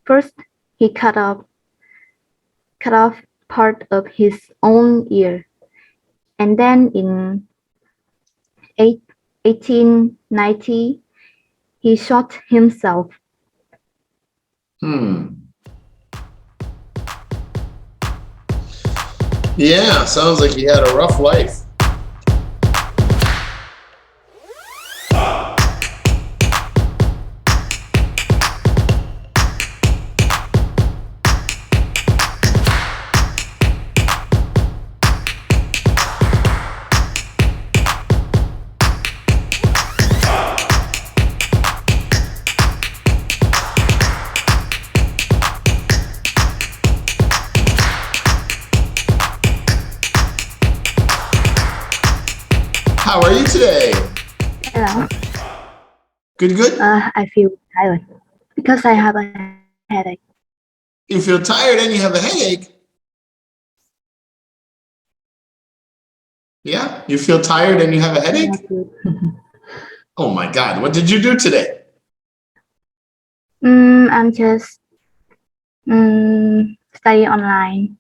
First, he cut off part of his own ear, and then in 1890, he shot himself. Yeah, sounds like he had a rough life. How are you today? Hello. Good? I feel tired because I have a headache. You feel tired and you have a headache? Yeah? You feel tired and you have a headache? Oh my God, what did you do today? I'm just study online.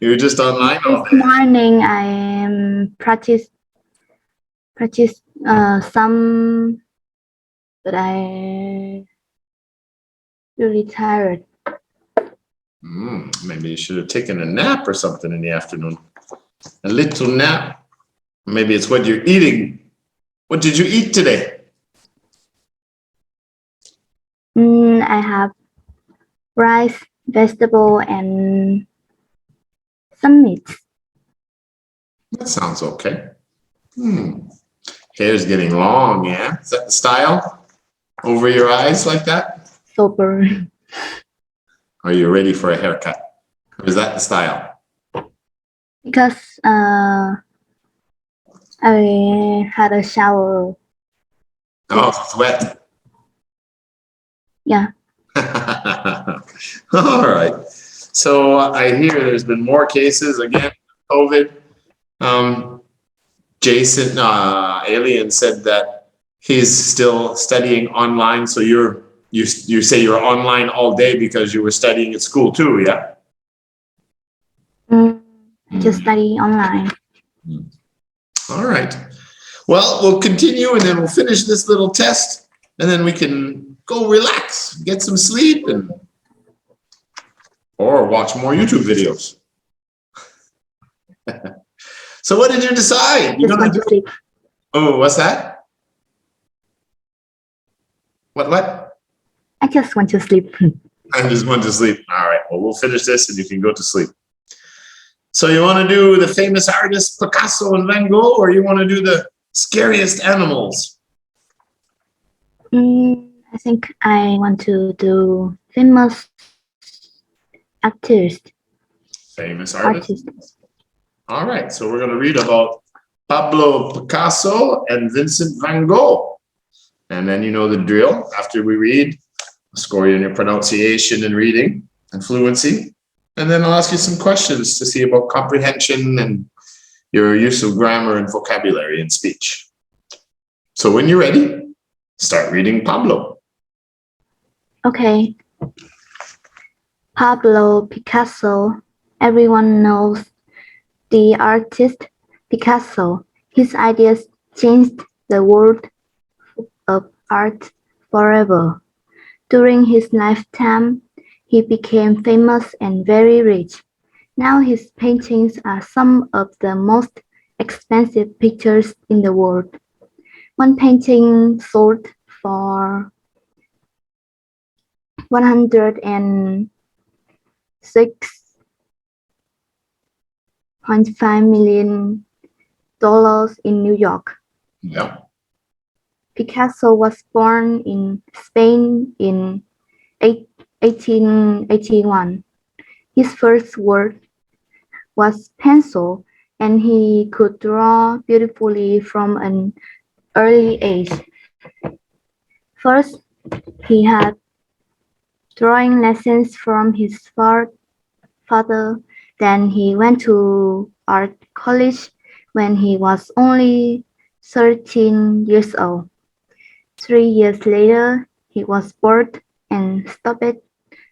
You're just online all This day? morning I practice some, but I really tired. Maybe you should have taken a nap or something in the afternoon. A little nap. Maybe it's what you're eating. What did you eat today? I have rice, vegetable, and some meat. That sounds okay. Hair's getting long, yeah? Is that the style? Over your eyes like that? Super. Are you ready for a haircut? Or is that the style? Because I had a shower. Oh, it's wet. Yeah. All right. So I hear there's been more cases again, COVID. Jason, Alien said that he's still studying online. So you say you're online all day because you were studying at school too, yeah? Just study online. All right. Well, we'll continue and then we'll finish this little test and then we can go relax, get some sleep, or watch more YouTube videos. So what did you decide? You're gonna do? Sleep. Oh, what's that? What? I just want to sleep. I just want to sleep. All right. Well, we'll finish this and you can go to sleep. So you want to do the famous artists Picasso and Van Gogh, or you want to do the scariest animals? I think I want to do famous artists. Famous artists. All right. So we're going to read about Pablo Picasso and Vincent Van Gogh. And then you know the drill. After we read, I'll score you in your pronunciation and reading and fluency. And then I'll ask you some questions to see about comprehension and your use of grammar and vocabulary in speech. So when you're ready, start reading Pablo. Okay. Pablo Picasso. Everyone knows the artist Picasso. His ideas changed the world of art forever. During his lifetime, he became famous and very rich. Now his paintings are some of the most expensive pictures in the world. One painting sold for $106.5 million in New York. Yeah. Picasso was born in Spain in 1881. His first work was pencil, and he could draw beautifully from an early age. First, he had drawing lessons from his father. Then he went to art college when he was only 13 years old. 3 years later, he was bored and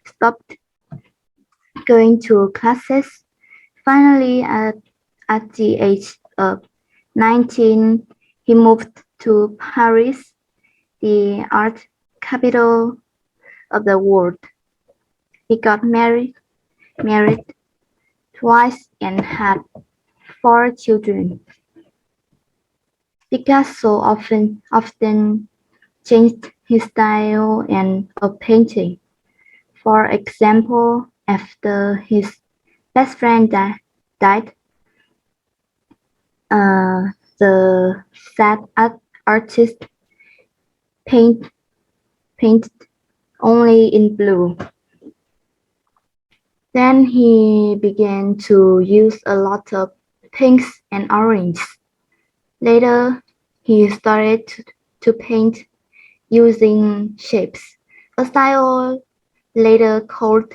stopped going to classes. Finally, at the age of 19, he moved to Paris, the art capital of the world. He got married twice and had 4 children. Picasso often changed his style of painting. For example, after his best friend died, the sad artist painted only in blue. Then he began to use a lot of pinks and orange. Later, he started to paint using shapes, a style later called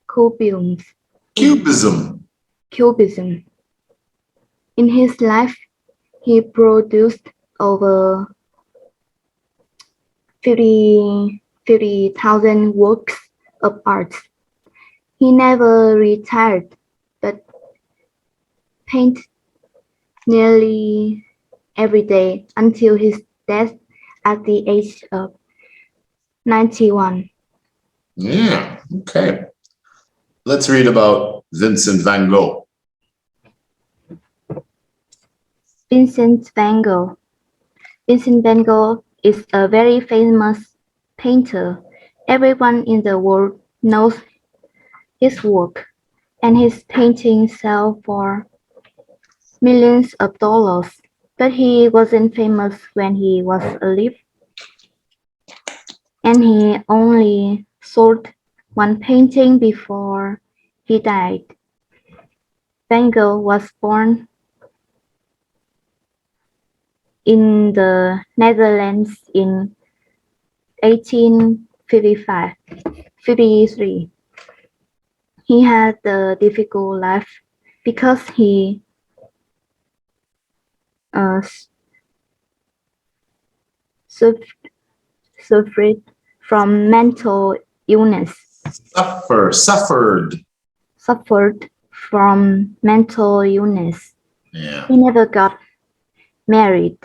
Cubism. In his life, he produced over 50,000 works of art. He never retired, but painted nearly every day until his death at the age of 91. Yeah, okay. Let's read about Vincent van Gogh. Vincent van Gogh. Vincent van Gogh is a very famous painter. Everyone in the world knows his work, and his paintings sell for millions of dollars. But he wasn't famous when he was alive, and he only sold one painting before he died. Van Gogh was born in the Netherlands in 1853. He had a difficult life because he suffered from mental illness. Suffered from mental illness. Yeah. He never got married.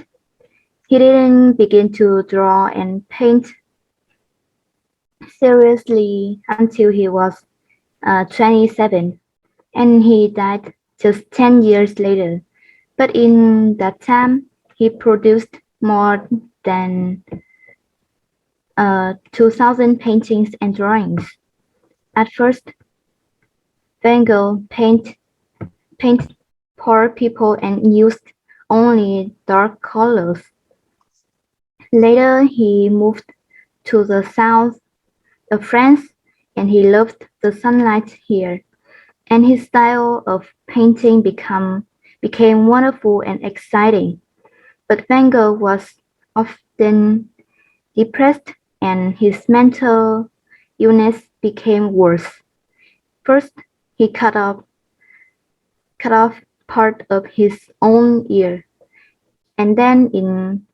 He didn't begin to draw and paint seriously until he was 27, and he died just 10 years later. But in that time, he produced more than 2,000 paintings and drawings. At first, Van Gogh painted poor people and used only dark colors. Later, he moved to the south of France, and he loved the sunlight here, and his style of painting became wonderful and exciting. But Van Gogh was often depressed, and his mental illness became worse. First, he cut off part of his own ear, and then in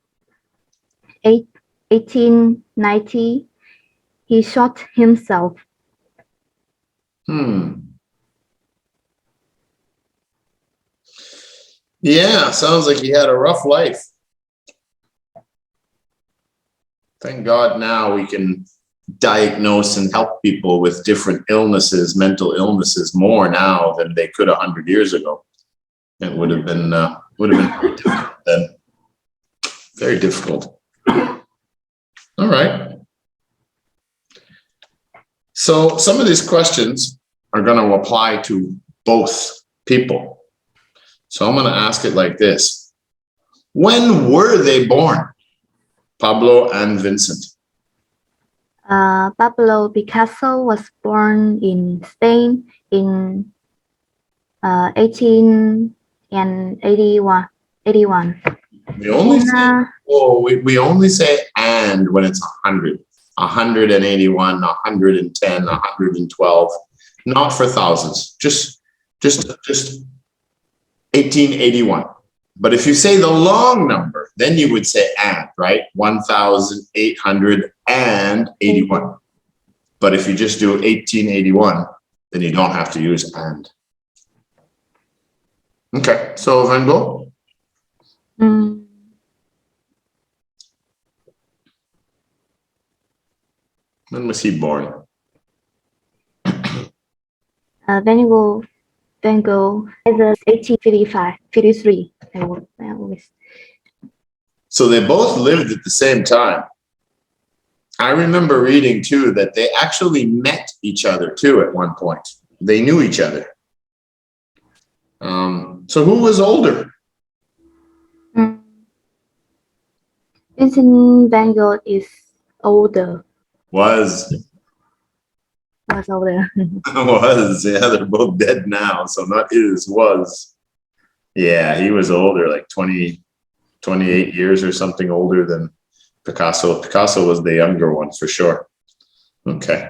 1890, he shot himself. Yeah, sounds like he had a rough life. Thank God now we can diagnose and help people with different illnesses, mental illnesses, more now than they could 100 years ago. It would have been very difficult then. Very difficult. All right. So some of these questions are going to apply to both people. So I'm going to ask it like this. When were they born, Pablo and Vincent? Pablo Picasso was born in Spain in 1881. We only say and when it's 100, 181, 110, 112, not for thousands, just 1881. But if you say the long number, then you would say and, right? 1,881. But if you just do 1881, then you don't have to use and. Okay, so Van Gogh. Mm. When was he born? Van Gogh is 1853. So they both lived at the same time. I remember reading too that they actually met each other too at one point. They knew each other. So who was older? Vincent Van Gogh is older. Was older. Was, yeah, they're both dead now, so not is, was. Yeah, he was older, like 28 years or something older than Picasso. Picasso was the younger one for sure. Okay.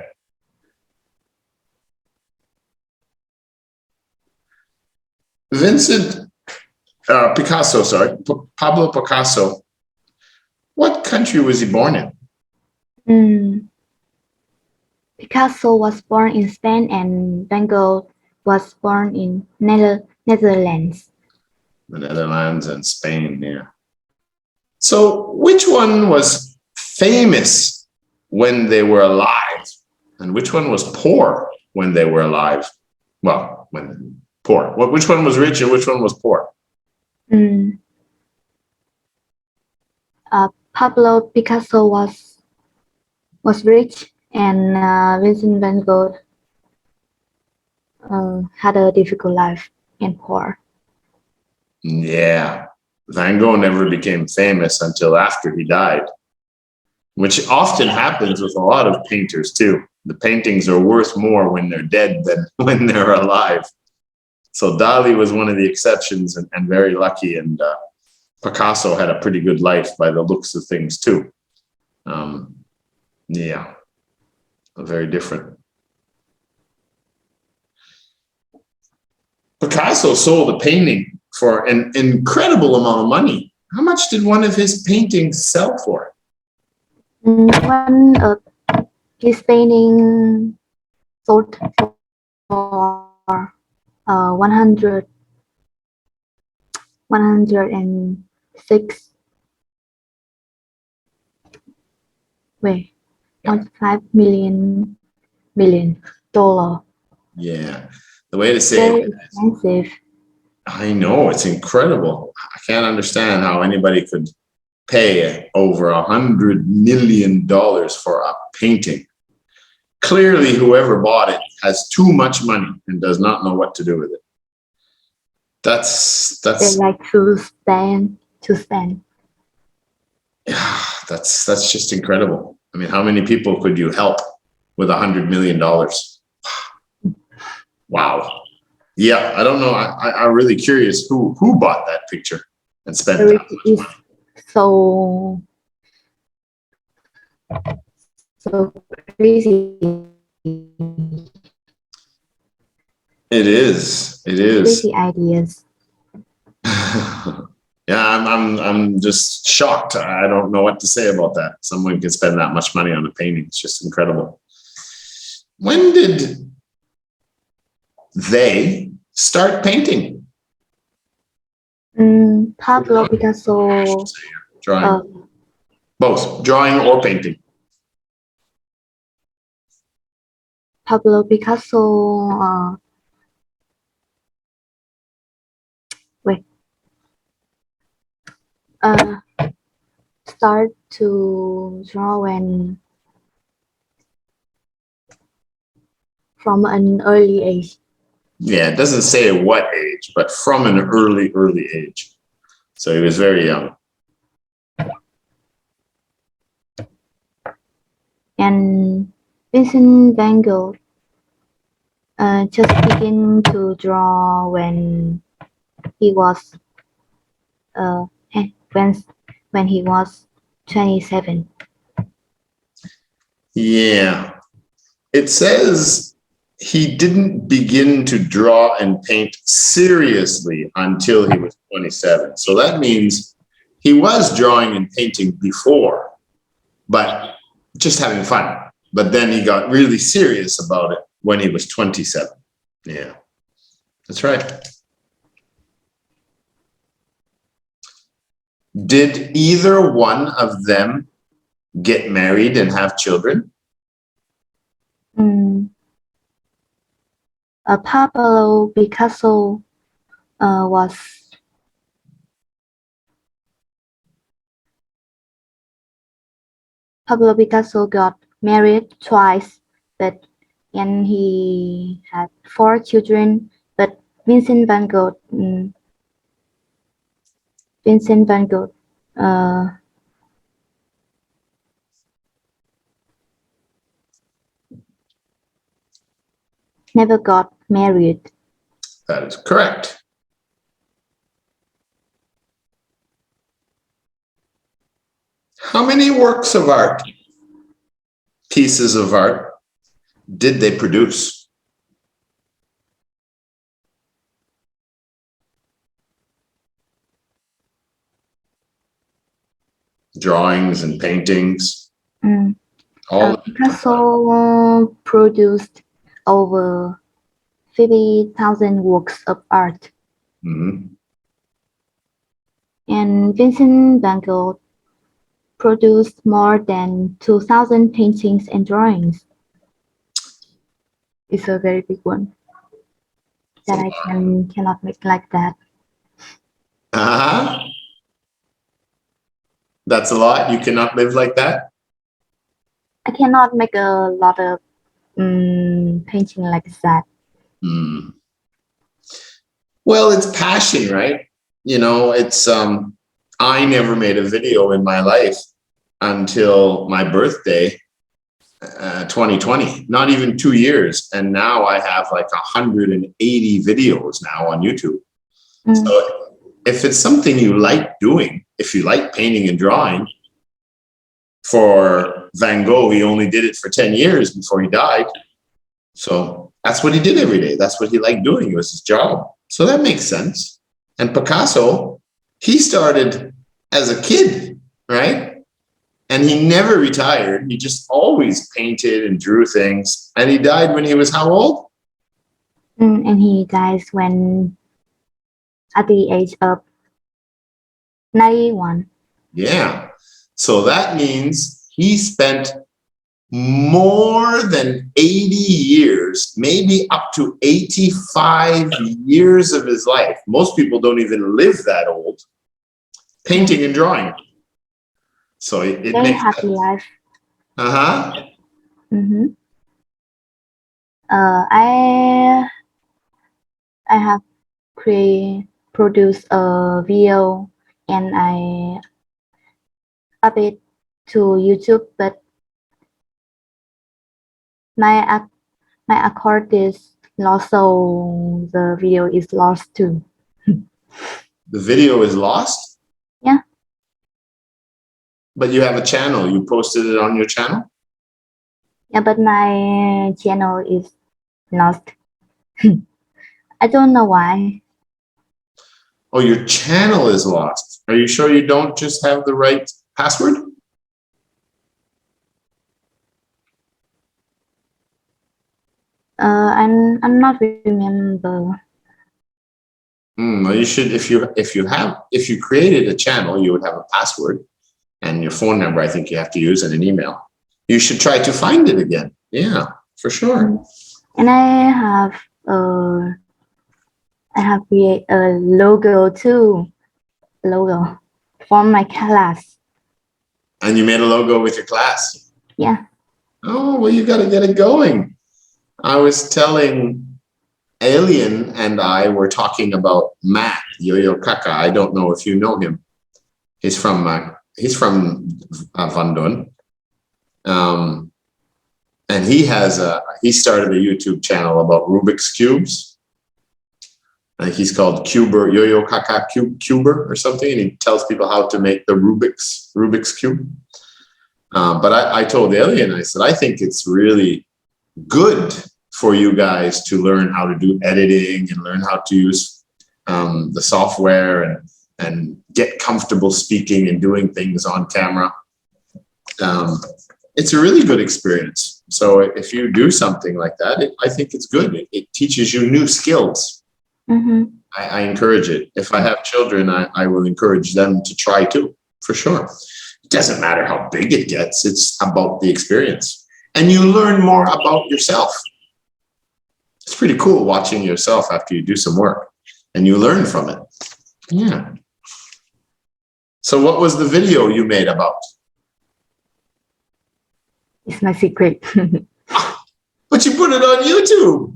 Pablo Picasso. What country was he born in? Picasso was born in Spain and Van Gogh was born in Netherlands. The Netherlands and Spain, yeah. So which one was famous when they were alive and which one was poor when they were alive? Well, when poor. Which one was rich and which one was poor? Pablo Picasso was rich and Vincent Van Gogh had a difficult life and poor. Yeah, Van Gogh never became famous until after he died, which often happens with a lot of painters too. The paintings are worth more when they're dead than when they're alive. So Dali was one of the exceptions and very lucky, and Picasso had a pretty good life by the looks of things too. Yeah, very different. Picasso sold a painting for an incredible amount of money. How much did one of his paintings sell for? One of his paintings sold for 106. Wait, $1.5 million. Yeah, the way to say very it, expensive. I know, it's incredible. I can't understand how anybody could pay over $100 million for a painting. Clearly, whoever bought it has too much money and does not know what to do with it. That's They like to spend. Yeah, that's just incredible. I mean, how many people could you help with $100 million? Wow. Yeah, I don't know. I'm really curious who bought that picture and spent that much money. So crazy. It is. Crazy ideas. Yeah, I'm just shocked. I don't know what to say about that. Someone can spend that much money on a painting. It's just incredible. When did they start painting? Pablo Picasso. Drawing. Both drawing or painting. Pablo Picasso. Start to draw from an early age. Yeah, it doesn't say what age, but from an early age. So he was very young. And Vincent Van Gogh just began to draw when he was when he was 27. Yeah. It says he didn't begin to draw and paint seriously until he was 27. So that means he was drawing and painting before, but just having fun. But then he got really serious about it when he was 27. Yeah, that's right. Did either one of them get married and have children? Pablo Picasso Pablo Picasso got married twice, and he had 4 children. But Vincent van Gogh never got married. That is correct. How many works of art, pieces of art, did they produce? Drawings and paintings. Picasso produced over 50,000 works of art. And Vincent van Gogh produced more than 2,000 paintings and drawings. It's a very big one that I cannot make like that. That's a lot. You cannot live like that? I cannot make a lot of painting like that. Well, it's passion, right? You know, it's I never made a video in my life until my birthday, 2020, not even 2 years. And now I have like 180 videos now on YouTube. So if it's something you like doing, if you like painting and drawing, for Van Gogh, he only did it for 10 years before he died. So that's what he did every day. That's what he liked doing. It was his job. So that makes sense. And Picasso, he started as a kid, right? And he never retired. He just always painted and drew things. And he died when he was how old? And he dies at the age of 91. Yeah. So that means he spent more than 80 years, maybe up to 85 years of his life. Most people don't even live that old, painting and drawing. So it very makes happy life. I have produced a video and I up it to YouTube, but my account is lost, so the video is lost too. The video is lost? Yeah. But you have a channel. You posted it on your channel? Yeah, but my channel is lost. I don't know why. Oh, your channel is lost. Are you sure you don't just have the right password? I'm not remember. Well, you should. If you created a channel, you would have a password and your phone number. I think you have to use and an email. You should try to find it again. Yeah, for sure. And I have created a logo too. Logo for my class. And you made a logo with your class? Yeah. Oh, well, you got to get it going. I was telling Alien and I were talking about Matt Yo-Yo Kaka. I don't know if you know him. He's from Van Dun. And he started a YouTube channel about Rubik's Cubes. He's called Cuber, Yo-Yo Kaka Cuber or something. And he tells people how to make the Rubik's Cube. But I told Alien, I said, I think it's really good for you guys to learn how to do editing and learn how to use the software and get comfortable speaking and doing things on camera. It's a really good experience. So if you do something like that, I think it's good. It teaches you new skills. I encourage it. If I have children, I will encourage them to try too, for sure. It doesn't matter how big it gets. It's about the experience. And you learn more about yourself. It's pretty cool watching yourself after you do some work and you learn from it. Yeah. So what was the video you made about? It's my secret. But you put it on YouTube.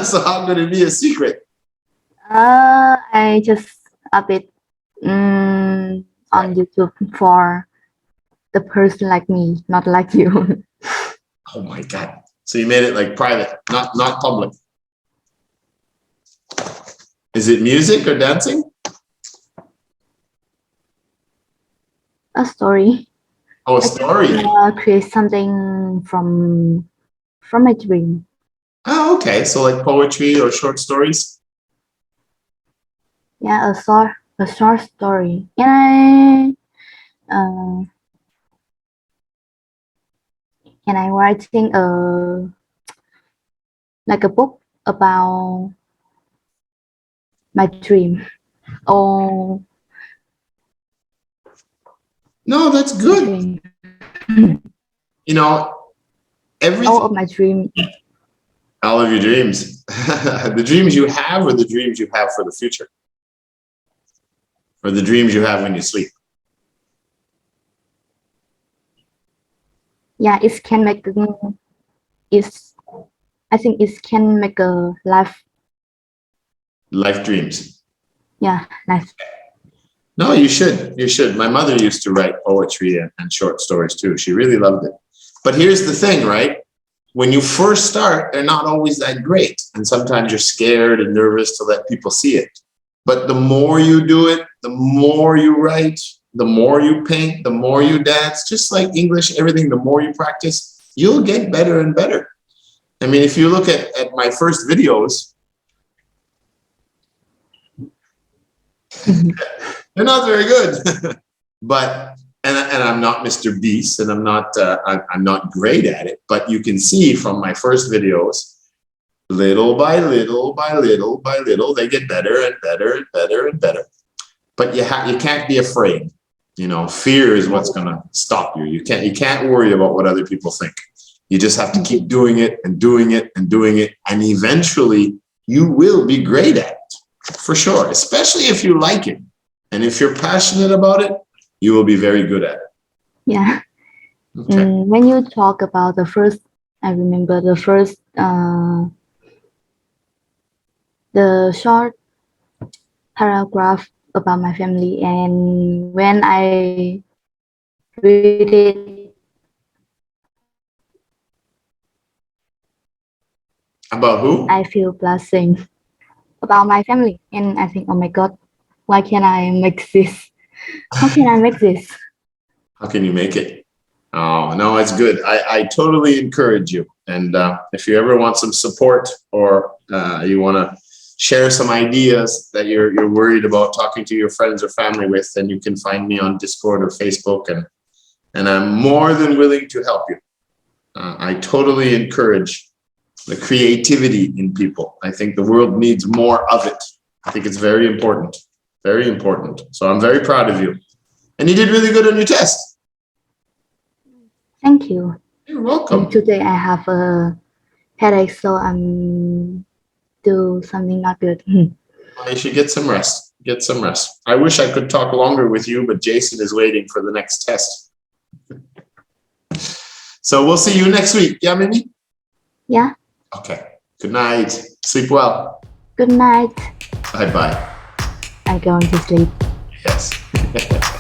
So how could it be a secret? I just up it on YouTube for the person like me, not like you. Oh my God. So you made it like private, not public. Is it music or dancing? A story. Oh, a story. Create something from my dream. Oh, okay. So like poetry or short stories? Yeah, a short story. And I writing like a book about my dream. Oh. No, that's good. You know, everything. All of my dreams. All of your dreams. The dreams you have or the dreams you have for the future? Or the dreams you have when you sleep? Yeah, it can make I think it can make a life dreams. Yeah, life. No, you should. You should. My mother used to write poetry and short stories too. She really loved it. But here's the thing, right? When you first start, they're not always that great. And sometimes you're scared and nervous to let people see it. But the more you do it, the more you write, the more you paint, the more you dance, just like English, everything, the more you practice, you'll get better and better. I mean, if you look at my first videos, they're not very good. But and I'm not Mr. Beast, and I'm not great at it, but you can see from my first videos, little by little by little by little, they get better and better and better and better. But you can't be afraid. You know, fear is what's gonna stop you. You can't worry about what other people think. You just have to keep doing it and doing it and doing it, and eventually you will be great at it, for sure. Especially if you like it, and if you're passionate about it, you will be very good at it. Yeah. Okay. When you talk about the first, I remember the first, the short paragraph about my family, and when I read it. About who? I feel blessing about my family, and I think, oh my God, why can't I make this? How can I make this? How can you make it? Oh, no, it's good. I totally encourage you. And if you ever want some support, or you want to share some ideas that you're worried about talking to your friends or family with, then you can find me on Discord or Facebook, and I'm more than willing to help you. I totally encourage the creativity in people. I think the world needs more of it. I think it's very important. Very important. So I'm very proud of you. And you did really good on your test. Thank you. You're welcome. And today I have a headache, so I'm do something not good. Well, you should get some rest. Get some rest. I wish I could talk longer with you, but Jason is waiting for the next test. So we'll see you next week. Yeah, Mimi? Yeah. Okay. Good night. Sleep well. Good night. Bye-bye. I'm going to sleep. Yes.